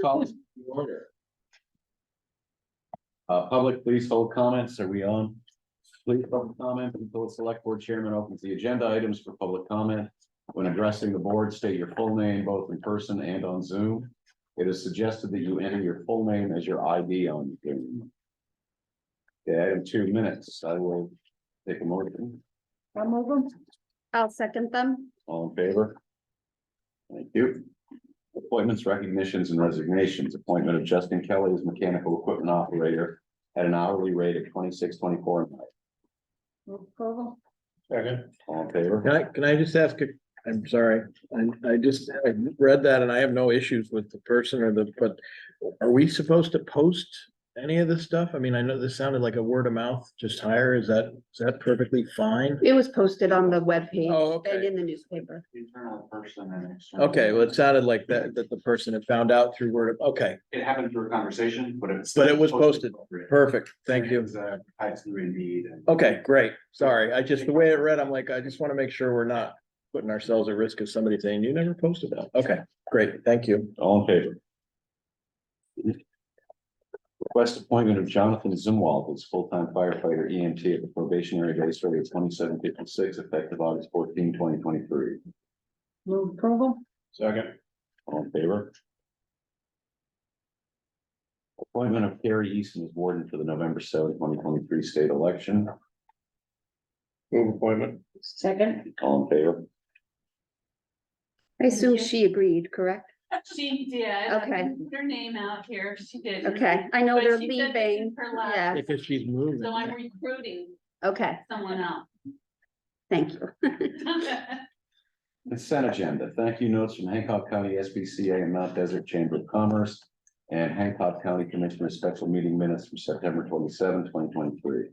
Call this to order. Public, please hold comments. Are we on? Please hold comment until the select board chairman opens the agenda items for public comment. When addressing the board, state your full name both in person and on Zoom. It is suggested that you enter your full name as your ID on Zoom. Okay, item 2 minutes. I will take a motion. I'll move them. I'll second them. All in favor? Thank you. Appointments, recognitions, and resignations. Appointment of Justin Kelly as mechanical equipment operator at an hourly rate of $26.24. Move approval. Second. All in favor? Can I just ask, I'm sorry, I read that and I have no issues with the person but are we supposed to post any of this stuff? I mean, I know this sounded like a word of mouth, just hire, is that perfectly fine? It was posted on the webpage Oh, and okay. in the newspaper. Internal person and external. Okay, well, it sounded like that the person had found out through okay, It happened through a conversation, but it was posted. Perfect, thank you. Types through Indeed and. Okay, great, sorry, the way it read, I'm like, I just want to make sure we're not putting ourselves at risk of somebody saying, you never posted that. Okay, great, thank you. All in favor? Request appointment of Jonathan Zumwalt as full-time firefighter EMT at the probationary base rate of $27.56 effective August 14, 2023. Move approval. Second. All in favor? Appointment of Carrie Easton as warden for the November 7, 2023 state election. Move appointment. Second. All in favor? I assume she agreed, correct? She did. Okay. I put her name out here. She did. Okay, I know But they're she said this leaving. is her last, Yeah, Because she's moving. So I'm recruiting okay, someone else. thank you. Consent agenda. Thank you notes from Hancock County SPCA and Mount Desert Chamber of Commerce and Hancock County Commissioner special meeting minutes from September 27, 2023.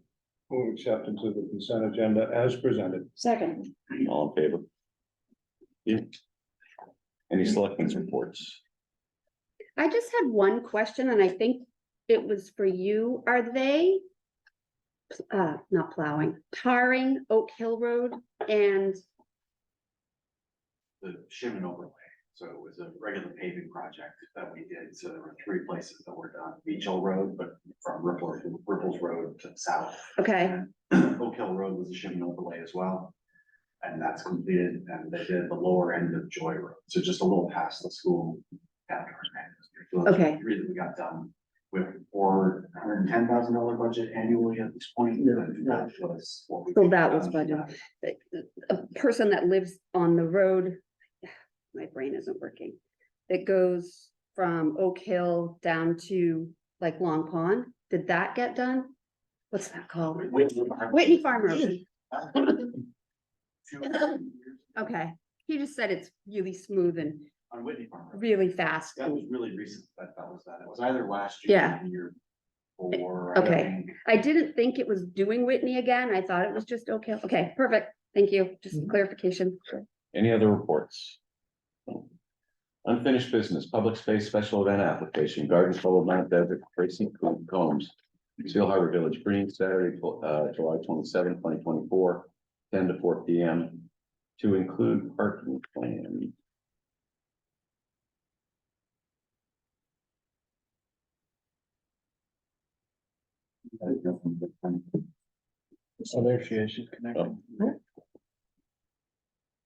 Move acceptance of the consent agenda as presented. Second. All in favor? Yeah. Any selectmen's reports? I just had one question and I think it was for you. Are they not plowing, tarring Oak Hill Road and The shim and overlay, so it was a regular paving project that we did, so there were 3 places that were done, Beach Hill Road, but from Ripples Road to the south. okay, And Oak Hill Road was a shim and overlay as well. And that's completed, and they did the lower end of Joy Road, so just a little past the school. Okay. Really, we got done with $410,000 budget annually at this point. And that was what we. So that was done. budget. A person that lives on the road, my brain isn't working. It goes from Oak Hill down to like Long Pond. Did that get done? What's that called? Whitney Farm Road. Okay, he just said it's really smooth and On Whitney Farm Road. really fast. That was really recent, that was that, it was either last year. Yeah. Or the year before, Okay. I think. I didn't think it was doing Whitney again. I thought it was just Oak Hill. Okay, perfect. Thank you. Just clarification. Any other reports? Unfinished business, public space special event application, Garden Club of Mount Desert, Tracy Combs, Seal Harbor Village Green, Saturday, July 27, 2024, 10 to 4 p.m. to include parking plan. So there she is, she's connected. Oh,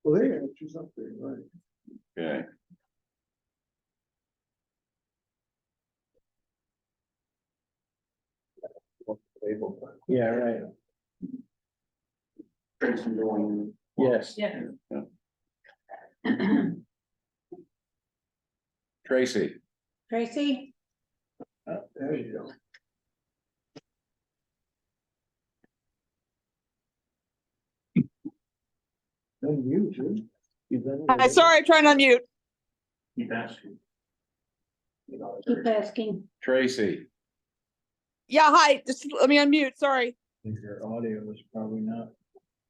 Well, there, she's up there, right? okay. Yeah, right. Tracy going. Yes. Yeah. Tracy, Tracy? There you go. Then you, too. Hi, sorry, trying to unmute. Keep asking. Keep asking. Tracy, Yeah, hi, just let me unmute, sorry. I think your audio was probably not.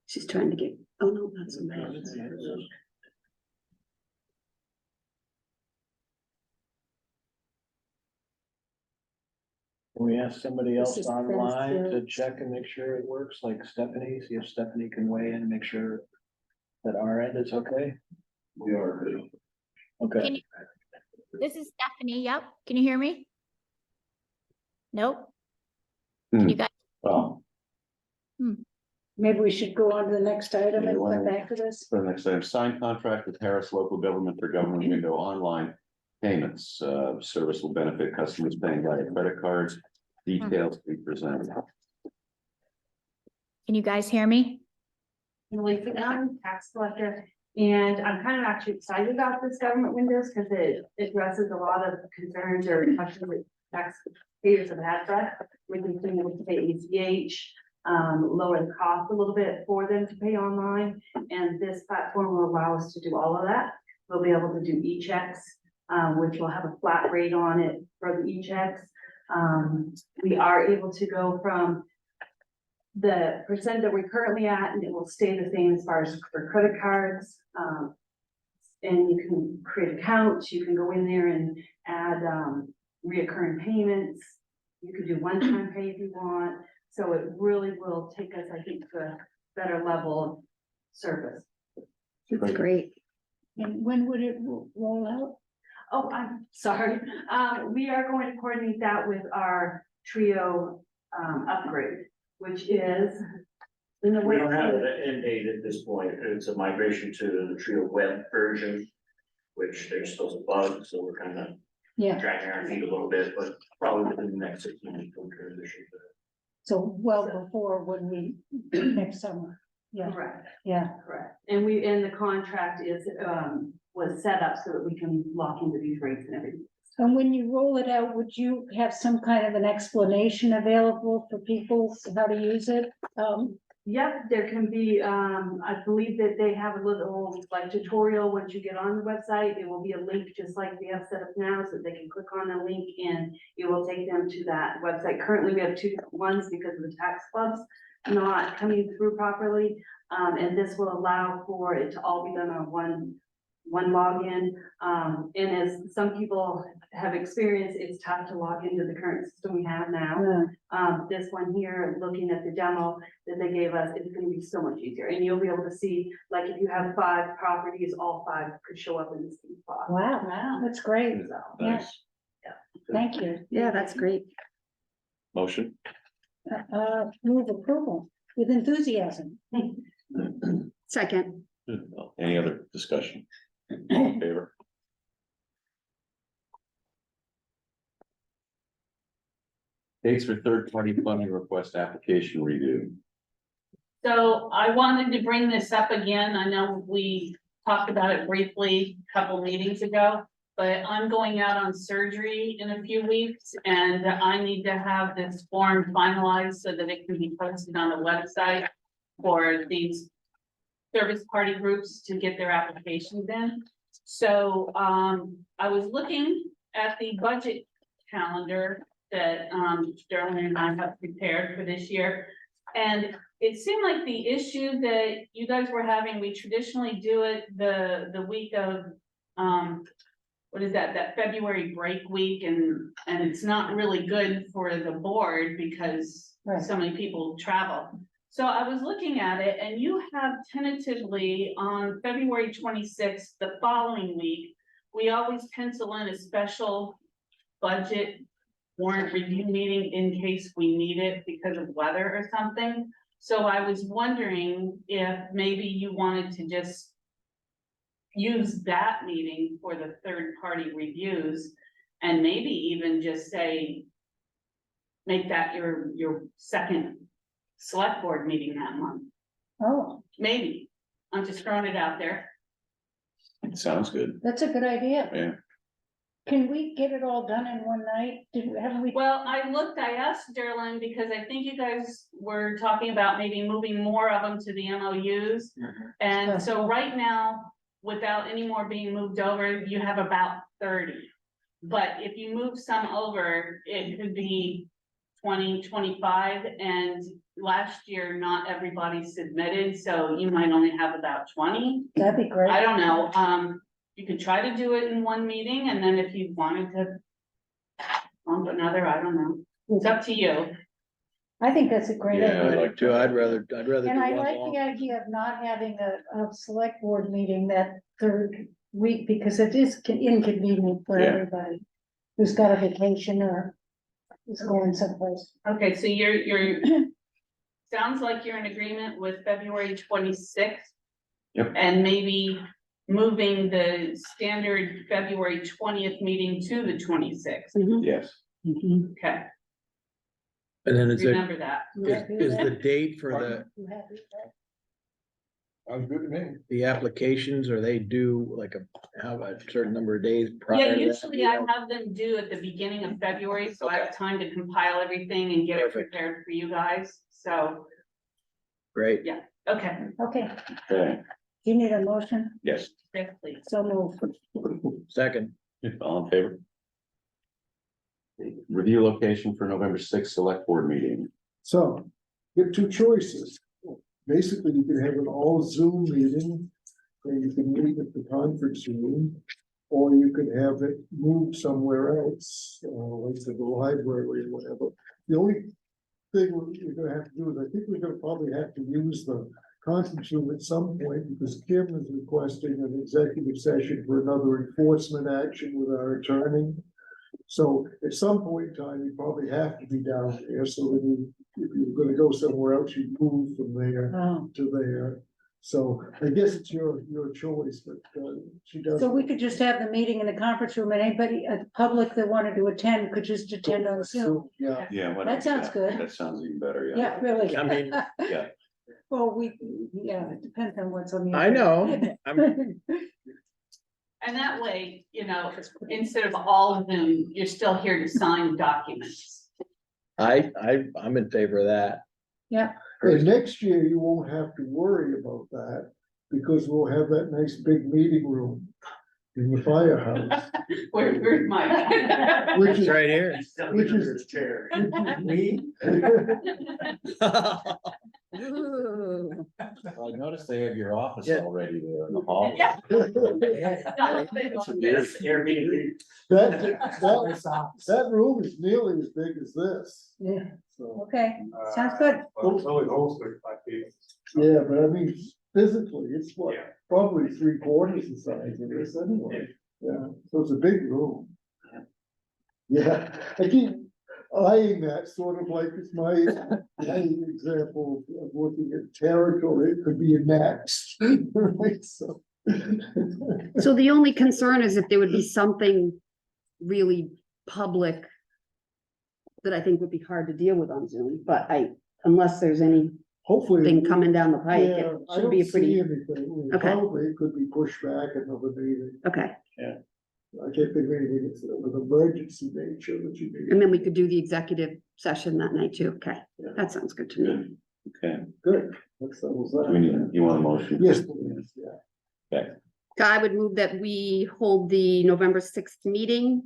She's trying to get, oh no, that's somebody else. Can we ask somebody This else is online to sensitive. check and make sure it works, like Stephanie, see if Stephanie can weigh in and make sure that our end is okay? We are. Okay. This is Stephanie. Yep. Can you hear me? Nope. Can you guys? Well, Maybe we should go on to the next item Yeah, and why come don't- back to this. for the next item, signed contract with Harris Local Government for Government Window Online Payments. Service will benefit customers paying via credit cards. Details to be presented. Can you guys hear me? Lisa Young, tax collector, and I'm kind of actually excited about this government windows because it addresses a lot of concerns or questions that taxpayers have had for us. We can bring them to pay ACH, lower the cost a little bit for them to pay online, and this platform will allow us to do all of that. We'll be able to do e-checks, which will have a flat rate on it for the e-checks. We are able to go from the percent that we're currently at, and it will stay the same as far as for credit cards. And you can create accounts, you can go in there and add, reoccurring payments. You could do one-time pay if you want, so it really will take us, I think, to a better level of service. It's great. And when would it roll out? Oh, I'm sorry, we are going to coordinate that with our Trio, upgrade, which is. In the We way. don't have an end date at this point. It's a migration to the Trio web version, which there's still some bugs, so we're kind of Yeah, dragging our feet a little bit, but probably within the next 6 months we'll transition to it. so well before when we, next summer. Yeah, Correct. yeah. Correct, and the contract is, was set up so that we can lock into these rates and everything. And when you roll it out, would you have some kind of an explanation available for people how to use it? Yep, there can be, I believe that they have a little like tutorial, once you get on the website, it will be a link just like we have set up now, so they can click on the link and it will take them to that website. Currently, we have two different ones because of the tax clubs not coming through properly. And this will allow for it to all be done on one login. And as some people have experienced, it's tough to log into the current system we have now. This one here, looking at the demo that they gave us, it's gonna be so much easier. And you'll be able to see, like, if you have 5 properties, all 5 could show up in the same spot. Wow, Wow. that's great. So, Nice. Thank you. Yeah, that's great. Motion? Move approval with enthusiasm. Second, Any other discussion? All in favor? Dates for third-party funding request application review. So I wanted to bring this up again. I know we talked about it briefly a couple meetings ago. But I'm going out on surgery in a few weeks and I need to have this form finalized so that it can be posted on the website for these service party groups to get their applications in. So, I was looking at the budget calendar that, Sterling and I have prepared for this year. And it seemed like the issue that you guys were having, we traditionally do it the week of, what is that February break week, and it's not really good for the board because Right. so many people travel. So I was looking at it and you have tentatively on February 26th, the following week, we always pencil in a special budget warrant review meeting in case we need it because of weather or something. So I was wondering if maybe you wanted to just use that meeting for the third party reviews and maybe even just say, make that your second select board meeting that month. Oh, Maybe. I'm just throwing it out there. Sounds good, that's a good idea. yeah. Can we get it all done in one night? Haven't we? Well, I asked Derlin because I think you guys were talking about maybe moving more of them to the MOUs. And so right now, without any more being moved over, you have about 30. But if you move some over, it could be 20, 25, and last year, not everybody submitted, so you might only have about 20. That'd be great. I don't know, you could try to do it in one meeting, and then if you wanted to bump another, I don't know, it's up to you. I think that's a great Yeah, idea. I'd Like to, I'd rather do And I one like long. the idea of not having a select board meeting that third week, because it is inconvenient for Yeah. everybody who's got a vacation or is going someplace. Okay, so you're, sounds like you're in agreement with February 26th. Yep. And maybe moving the standard February 20th meeting to the 26th. Yes. Okay, And then remember that. is the date for Sounds good to me. the applications, or they do like have a certain number of days prior? Yeah, to that? usually I have them do at the beginning of February, so I have time to compile everything and get it Perfect. prepared for you guys, so, Great. yeah, okay. Okay, Okay, do you need a motion? yes, Yes, please. So move. Second, all in favor? Review location for November sixth select board meeting. So, you have two choices. Basically, you can have an all Zoom meeting, and you can meet at the conference room. Or you could have it moved somewhere else, like to the library or whatever. The only thing we're gonna have to do is, I think we're gonna probably have to use the conference room at some point, because Kim is requesting an executive session for another enforcement action with our attorney. So at some point in time, you probably have to be down there, so when you, if you're gonna go somewhere else, you move from there Oh, to there. So I guess it's your choice, but she does. so we could just have the meeting in the conference room, and anybody, public that wanted to attend could just attend on Zoom. Yeah, Yeah. why That don't- sounds yeah, good. That sounds even better, yeah. Yeah, really. I mean, Yeah. Well, yeah, it depends on what's on the. I know, I'm, And that way, you know, instead of all of them, you're still here to sign documents. I'm in favor of that. Yeah, and next year you won't have to worry about that, because we'll have that nice big meeting room in the firehouse. Where's Mike? Which It's is, right here. which is, chair. which is me. I noticed they have your office Yeah. already there in the hall. Yeah. That room is nearly as big as this, yeah, so. okay, sounds good. It's only holds 35 people. Yeah, but I mean, physically, it's what, Yeah. probably 3/4 the size of this anyway. Yeah, so it's a big room. Yeah, I keep eyeing that sort of like it's my example of looking at territory, it could be a next. Right, so. So the only concern is if there would be something really public that I think would be hard to deal with on Zoom, but unless there's anything Hopefully. coming down the pike, Yeah, it I should don't be a see pretty, anything. Okay. Probably it could be pushed back another meeting. okay. I can't think of anything that's of an emergency nature that you need. And then we could do the executive session that night too. Okay, that sounds good to me. Okay, Good. That settles that. we need, you want a motion? Yes, please, yeah. Okay, So I would move that we hold the November sixth meeting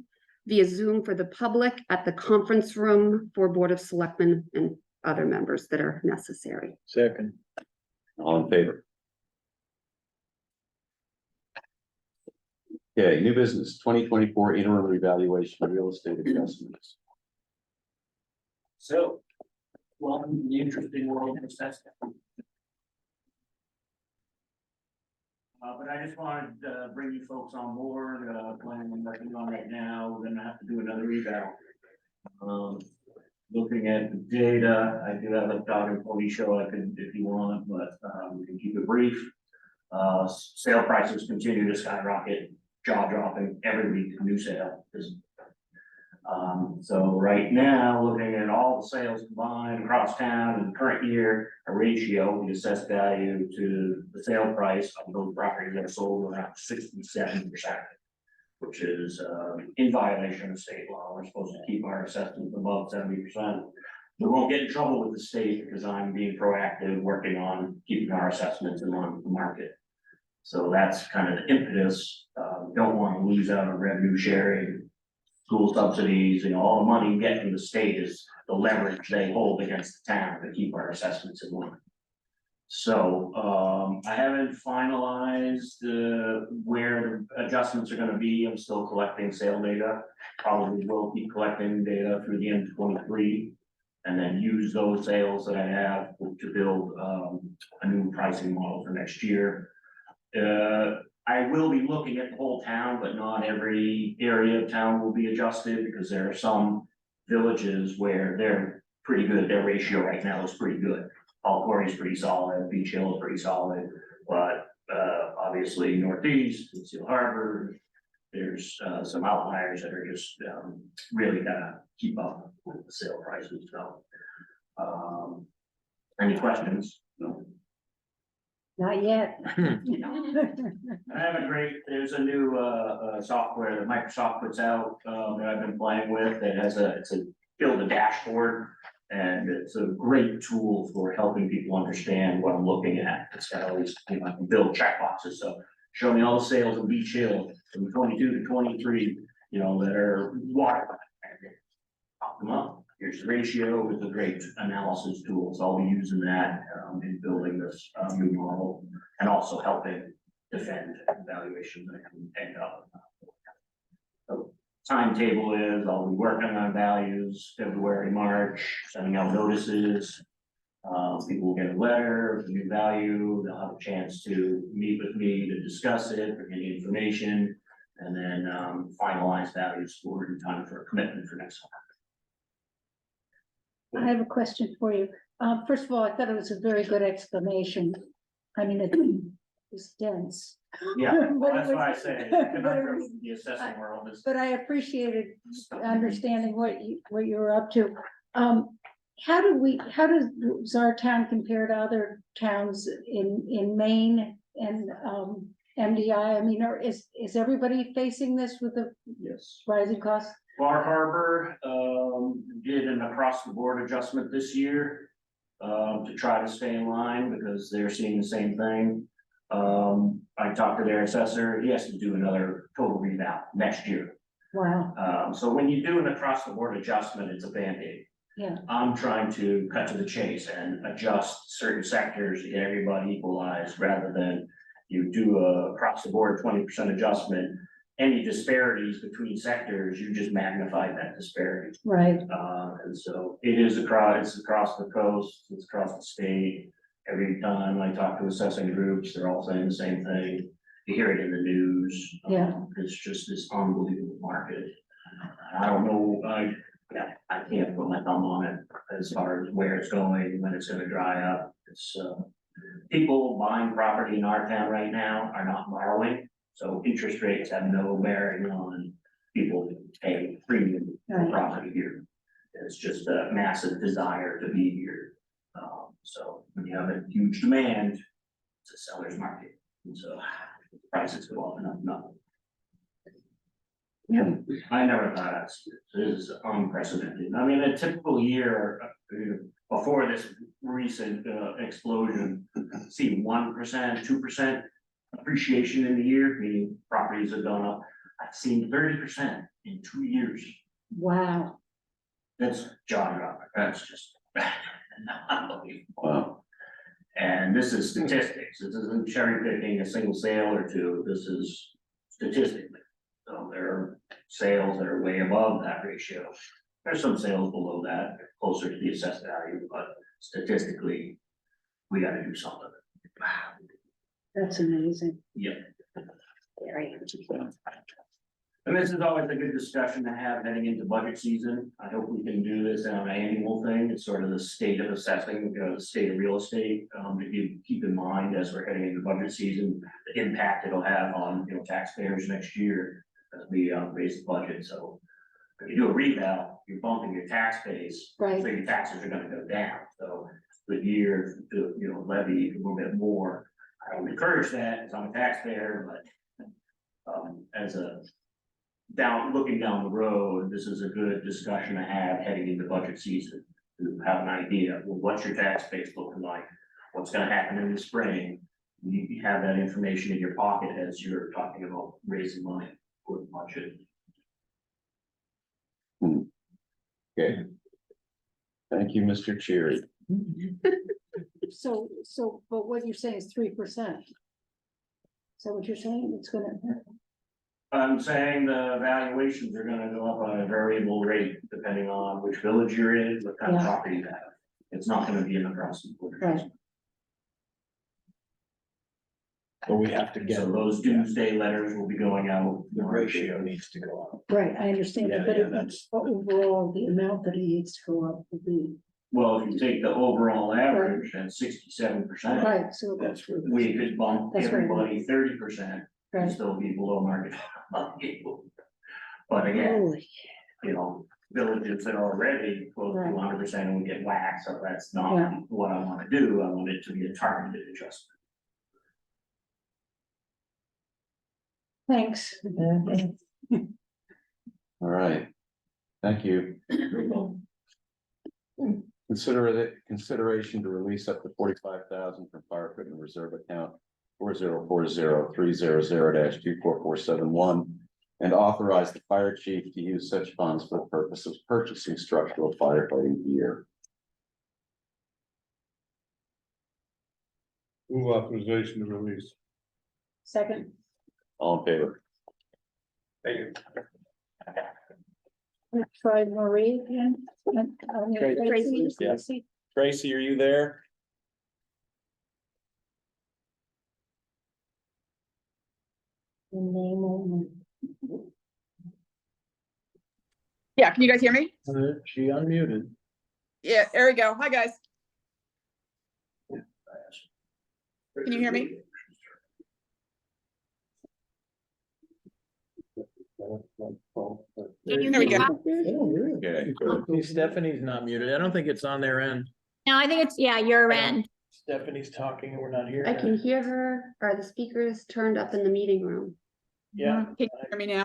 via Zoom for the public at the conference room for Board of Selectmen and other members that are necessary. Second, all in favor? Okay, new business, 2024 interim revaluation of real estate adjustments. So, welcome to the interesting world of assessment. But I just wanted to bring you folks on board, planning on working on right now, we're gonna have to do another eval. Looking at the data, I do have a dog and pony show I could, if you want, but, we can keep it brief. Sale prices continue to skyrocket, jaw dropping every week, new sale is. So right now, looking at all the sales combined across town in the current year, a ratio, the assessed value to the sale price of those properties that are sold around 67%. Which is in violation of state law. We're supposed to keep our assessments above 70%. We won't get in trouble with the state because I'm being proactive, working on keeping our assessments in line with the market. So that's kind of the impetus. Don't want to lose out on revenue sharing, school subsidies, all the money you get from the state is the leverage they hold against the town to keep our assessments in line. So, I haven't finalized, where the adjustments are gonna be. I'm still collecting sale data. Probably will keep collecting data through the end of 23. And then use those sales that I have to build, a new pricing model for next year. I will be looking at the whole town, but not every area of town will be adjusted, because there are some villages where they're pretty good, their ratio right now is pretty good. All Quarry's pretty solid, Beach Hill is pretty solid, but, obviously Northeast, Seal Harbor, there's, some outliers that are just, really gotta keep up with the sale prices, so. Any questions? No. Not yet. I have a great, there's a new, software that Microsoft puts out, that I've been playing with, that has it's a build a dashboard. And it's a great tool for helping people understand what I'm looking at. It's got all these, I can build checkboxes, so show me all the sales in Beach Hill from 22 to 23, that are water. Pop them up. Here's the ratio with a great analysis tool. So I'll be using that in building this new model, and also helping defend valuations that can end up. So timetable is I'll be working on values February, March, sending out notices. People will get a letter of the new value. They'll have a chance to meet with me to discuss it, or any information, and then finalize values for in time for a commitment for next summer. I have a question for you. First of all, I thought it was a very good explanation. I mean, it was dense. Yeah, But well, it that's was- why I say but the assessing world is. But I appreciated understanding what you were up to. How does our town compare to other towns in Maine and MDI? I mean, is everybody facing this with the Yes. rising costs? Bar Harbor, did an across the board adjustment this year, to try to stay in line, because they're seeing the same thing. I talked to their assessor, he has to do another total reval next year. Wow, So when you do an across the board adjustment, it's a Band-Aid. yeah, I'm trying to cut to the chase and adjust certain sectors to get everybody equalized, rather than you do a across the board 20% adjustment. Any disparities between sectors, you just magnify that disparity. right, And so it's across the coast, it's across the state. Every time I talk to assessing groups, they're all saying the same thing. You hear it in the news. Yeah. It's just this unbelievable market. I don't know, I can't put my thumb on it as far as where it's going, when it's gonna dry up. It's, people buying property in our town right now are not borrowing, so interest rates have no bearing on people paying premium for Right. property here. It's just a massive desire to be here. So when you have a huge demand, it's a seller's market, and so prices go up and up and up. yeah, I never thought this is unprecedented. I mean, a typical year, before this recent explosion, see 1%, 2% appreciation in the year, meaning properties have gone up. I've seen 30% in 2 years. wow, That's jaw dropping. That's just unbelievable. Wow. And this is statistics. This isn't cherry picking a single sale or two. This is statistically. So there are sales that are way above that ratio. There's some sales below that, closer to the assessed value, but statistically, we gotta do something. that's amazing. Yep. Very. And this is always a good discussion to have heading into budget season. I hope we can do this on an annual thing. It's sort of the state of assessing, the state of real estate, to keep in mind as we're heading into budget season, the impact it'll have on, taxpayers next year as we raise the budget. So if you do a reval, you're bumping your tax base, Right. so your taxes are gonna go down. So good year to, levy a little bit more. I would encourage that, as I'm a taxpayer, but as a looking down the road, this is a good discussion to have heading into budget season. To have an idea, well, what's your tax base looking like? What's gonna happen in the spring? You have that information in your pocket as you're talking about raising money for the budget. Okay. Thank you, Mr. Cherry. So, but what you're saying is 3%. Is that what you're saying? It's gonna, I'm saying the valuations are gonna go up on a variable rate depending on which village you're in, what kind of Yeah. property you have. It's not gonna be an across the board. Right. But we have to get. So those doomsday letters will be going out. The ratio needs to go up. Right, I understand Yeah, it, but yeah, it- that's- overall, the amount that it needs to go up would be, Well, if you take the overall average at 67%, right, so. That's where. we could bump That's right. everybody 30% and Right. still be below market value. But again, Holy, you know, villages that are already close to Right. 100% and we get whacked, so that's Yeah. not what I wanna do. I want it to be a targeted adjustment. Thanks. All right. Thank you. Consideration to release up to 45,000 from fire equipment reserve account 4040-300-24471 and authorize the fire chief to use such funds for the purpose of purchasing structural firefighting gear. Move authorization to release. Second. All in favor? Thank you. Let's try Marie again. Tracy. Yeah. Tracy, are you there? Yeah, can you guys hear me? She unmuted. Yeah, there we go. Hi, guys. Can you hear me? Can you There we hear go. me? Okay. See, Stephanie's not muted. I don't think it's on their end. No, I think it's, yeah, your end. Stephanie's talking and we're not I hearing can her. hear her. Are the speakers turned up in the meeting room? Yeah, Can you hear me now?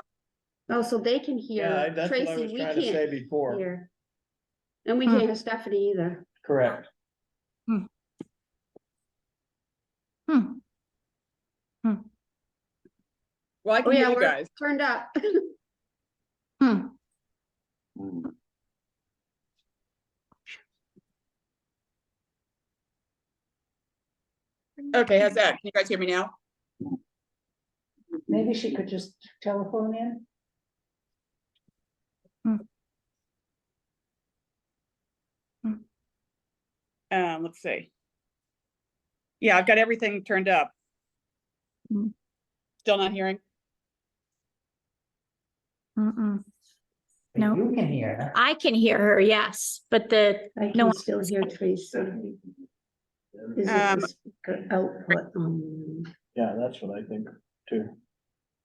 Oh, so they can yeah, hear that's what I Tracy, was we trying to say can't before. hear. And we can't hear Stephanie either. Correct. Well, I Oh can hear yeah, you we're guys. turned up. Hmm. Okay, how's that? Can you guys hear me now? Maybe she could just telephone in. Let's see. Yeah, I've got everything turned up. Still not hearing? Mm-mm. But No. You can hear her. I can hear her, yes, but the, I no, can still hear Tracy. Is it the speaker output? Yeah, that's what I think too.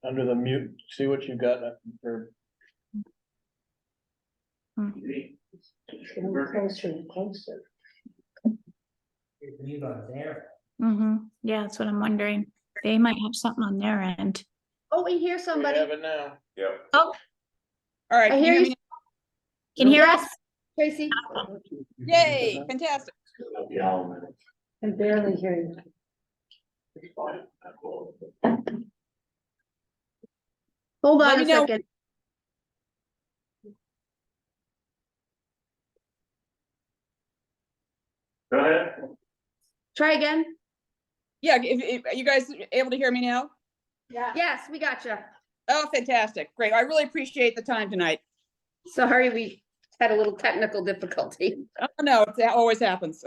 Under the mute, see what you got for. Closer and closer. You got there. yeah, that's what I'm wondering. They might have something on their end. Oh, we hear We somebody. have it now. Yep. Oh, All right, I can you hear hear you. me? can you hear us? Tracy, Yay, fantastic. I barely hear you. hold Let on me a know. second. Go ahead. Try again. Yeah, are you guys able to hear me now? Yeah. Yes, we got you. Oh, fantastic. Great. I really appreciate the time tonight. Sorry, we had a little technical difficulty. Oh, no, it always happens.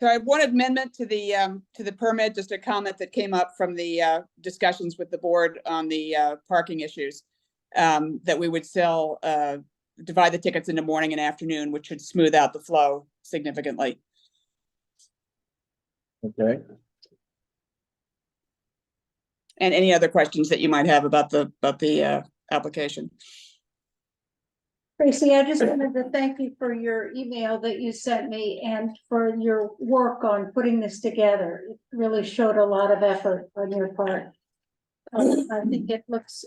So I have one amendment to the permit, just a comment that came up from the discussions with the board on the parking issues. That we would still divide the tickets into morning and afternoon, which should smooth out the flow significantly. Okay. And any other questions that you might have about the application. Tracy, I just wanted to thank you for your email that you sent me and for your work on putting this together. It really showed a lot of effort on your part. I think it looks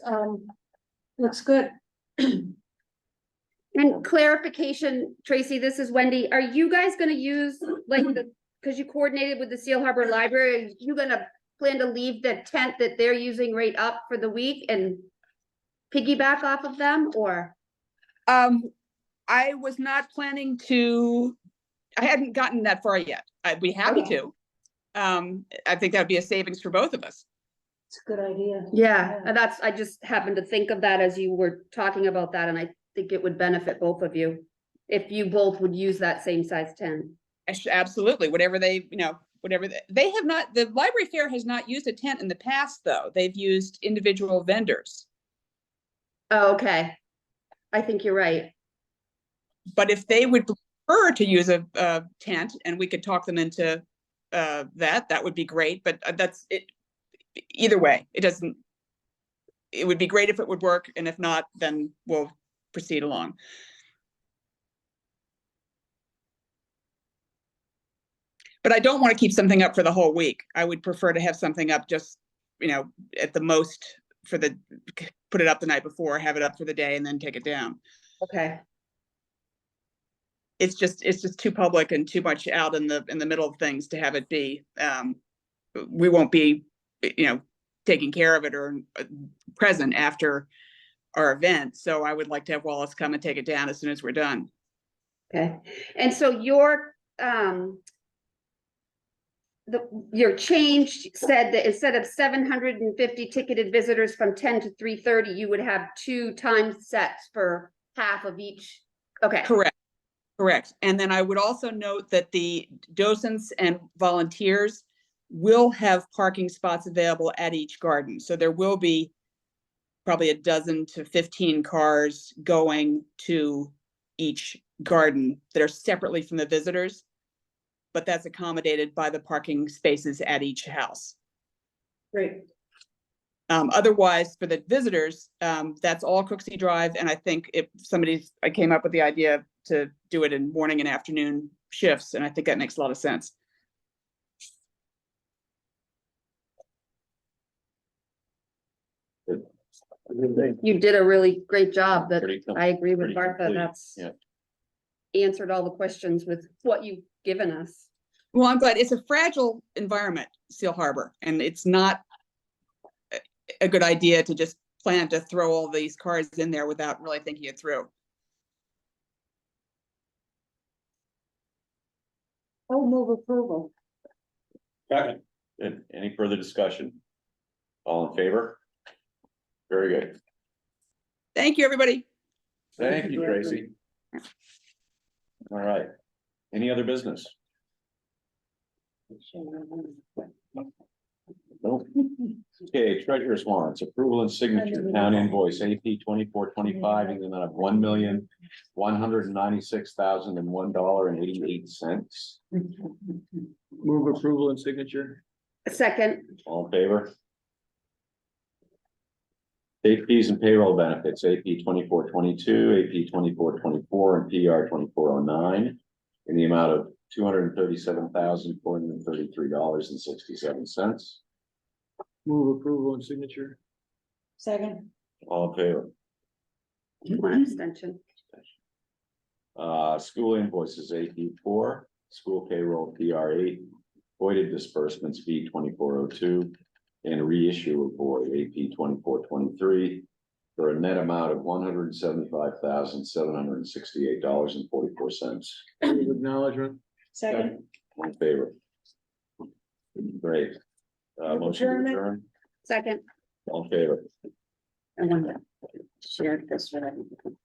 good. And clarification, Tracy, this is Wendy. Are you guys gonna use like because you coordinated with the Seal Harbor Library, are you gonna plan to leave the tent that they're using right up for the week and piggyback off of them, or? I was not planning to, I hadn't gotten that far yet. I'd be happy to. I think that'd be a savings for both of us. It's a good idea. Yeah, and that's, I just happened to think of that as you were talking about that, and I think it would benefit both of you. If you both would use that same size tent. Absolutely, whatever they, whatever, they have not, the library fair has not used a tent in the past, though. They've used individual vendors. Oh, okay. I think you're right. But if they would prefer to use a tent and we could talk them into that would be great, but that's it. Either way, it doesn't, it would be great if it would work, and if not, then we'll proceed along. But I don't want to keep something up for the whole week. I would prefer to have something up just, at the most for put it up the night before, have it up for the day, and then take it down. Okay. It's just too public and too much out in the middle of things to have it be. We won't be, taking care of it or present after our event. So I would like to have Wallace come and take it down as soon as we're done. Okay, and so your change said that instead of 750 ticketed visitors from 10 to 3:30, you would have 2 time sets for half of each. Okay. Correct. And then I would also note that the docents and volunteers will have parking spots available at each garden. So there will be probably 12 to 15 cars going to each garden that are separately from the visitors, but that's accommodated by the parking spaces at each house. Great. Otherwise, for the visitors, that's all Cooksey Drive. And I think if I came up with the idea to do it in morning and afternoon shifts, and I think that makes a lot of sense. You did a really great job. That Pretty I agree with pretty Martha. complete, That's yeah. answered all the questions with what you've given us. Well, I'm glad. It's a fragile environment, Seal Harbor, and it's not a good idea to just plan to throw all these cars in there without really thinking it through. Oh, move approval. Second. Good. Any further discussion? All in favor? Very good. Thank you, everybody. Thank you, Tracy. All right. Any other business? Nope. Okay, treasurer's warrants, approval and signature, town invoice AP 2425 in the amount of $1,196,001.88. Move approval and signature. Second. All in favor? State fees and payroll benefits, AP 2422, AP 2424, and PR 2409 in the amount of $237,433.67. Move approval and signature. Second. All in favor? One abstention. School invoices, AP 4, school payroll, PR 8, voided disbursements, V 2402, and reissue report, AP 2423, for a net amount of $175,768.44. Move acknowledgement. Second. All in favor? Great. Motion to adjourn. Second. All in favor? I want to share this with everyone.